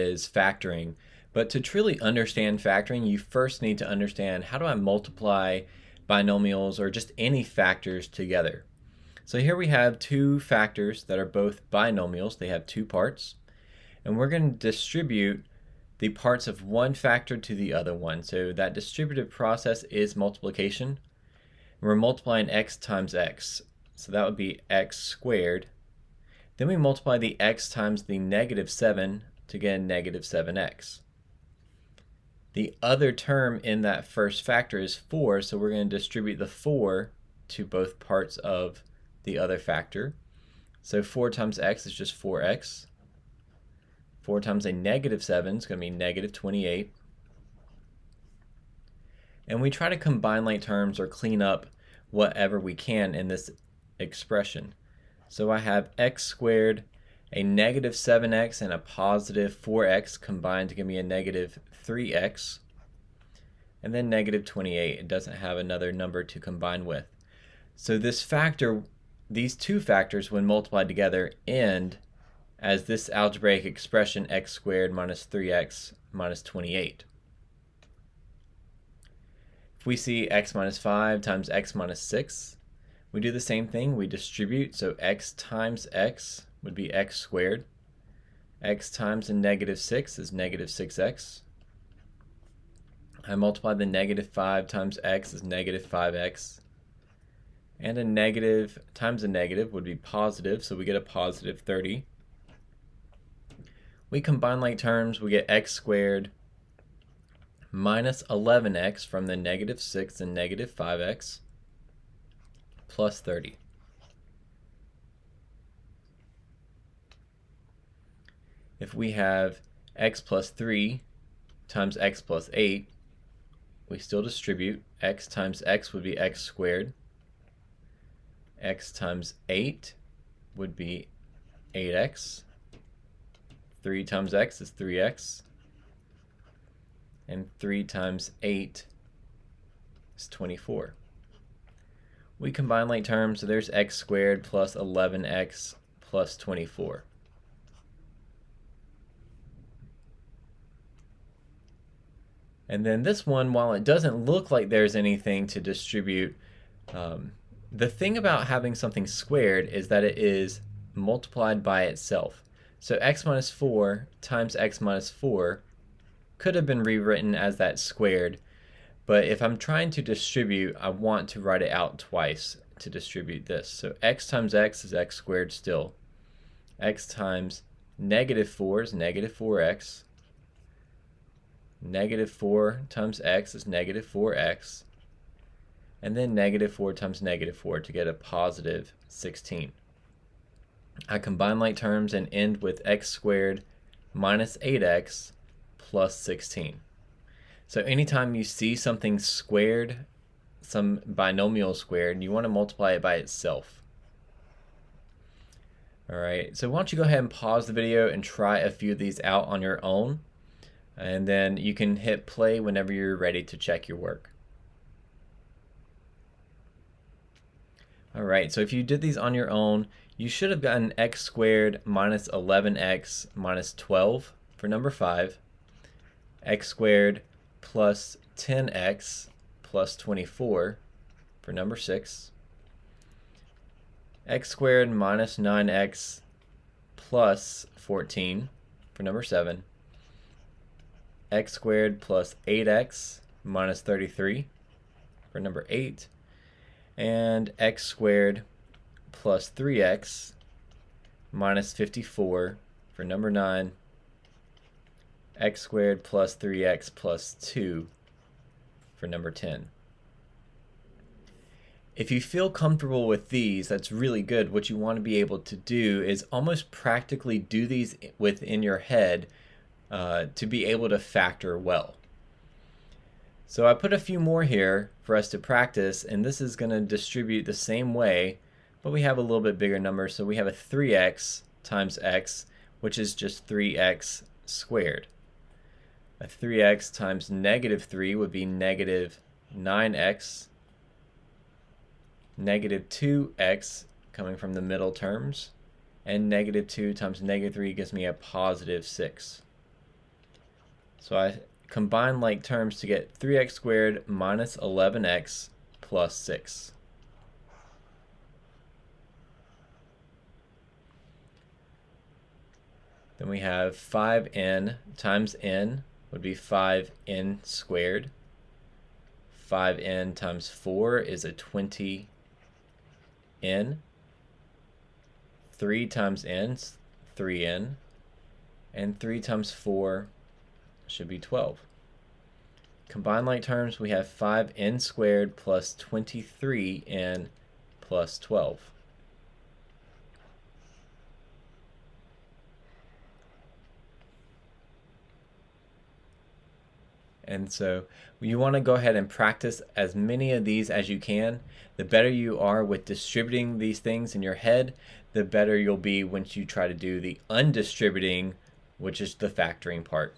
is factoring. But to truly understand factoring, you first need to understand, how do I multiply binomials or just any factors together? So here we have two factors that are both binomials. They have two parts. And we're going to distribute the parts of one factor to the other one. So that distributive process is multiplication. We're multiplying x times x. So that would be x squared. Then we multiply the x times the negative 7 to get a negative 7x. The other term in that first factor is 4, so we're going to distribute the 4 to both parts of the other factor. So 4 times x is just 4x. 4 times a negative 7 is going to be negative 28. And we try to combine like terms or clean up whatever we can in this expression. So I have x squared, a negative 7x, and a positive 4x combined to give me a negative 3x. And then negative 28. It doesn't have another number to combine with. So this factor, these two factors, when multiplied together, end as this algebraic expression, x squared minus 3x minus 28. If we see x minus 5 times x minus 6, we do the same thing. We distribute, so x times x would be x squared. X times a negative 6 is negative 6x. I multiply the negative 5 times x is negative 5x. And a negative times a negative would be positive, so we get a positive 30. We combine like terms, we get x squared minus 11x from the negative 6 and negative 5x plus 30. If we have x plus 3 times x plus 8, we still distribute. X times x would be x squared. X times 8 would be 8x. 3 times x is 3x. And 3 times 8 is 24. We combine like terms, so there's x squared plus 11x plus 24. And then this one, while it doesn't look like there's anything to distribute, the thing about having something squared is that it is multiplied by itself. So x minus 4 times x minus 4 could have been rewritten as that squared, but if I'm trying to distribute, I want to write it out twice to distribute this. So x times x is x squared still. X times negative 4 is negative 4x. Negative 4 times x is negative 4x. And then negative 4 times negative 4 to get a positive 16. I combine like terms and end with x squared minus 8x plus 16. So anytime you see something squared, some binomial squared, you want to multiply it by itself. Alright, so why don't you go ahead and pause the video and try a few of these out on your own, and then you can hit play whenever you're ready to check your work. Alright, so if you did these on your own, you should have gotten x squared minus 11x minus 12 for number 5, x squared plus 10x plus 24 for number 6, x squared minus 9x plus 14 for number 7, x squared plus 8x minus 33 for number 8, and x squared plus 3x minus 54 for number 9, x squared plus 3x plus 2 for number 10. If you feel comfortable with these, that's really good. What you want to be able to do is almost practically do these within your head to be able to factor well. So I put a few more here for us to practice, and this is going to distribute the same way, but we have a little bit bigger number. So we have a 3x times x, which is just 3x squared. A 3x times negative 3 would be negative 9x. Negative 2x coming from the middle terms. And negative 2 times negative 3 gives me a positive 6. So I combine like terms to get 3x squared minus 11x plus 6. Then we have 5n times n would be 5n squared. 5n times 4 is a 20n. 3 times n is 3n. And 3 times 4 should be 12. Combine like terms, we have 5n squared plus 23n plus 12. And so you want to go ahead and practice as many of these as you can. The better you are with distributing these things in your head, the better you'll be once you try to do the undistributing, which is the factoring part.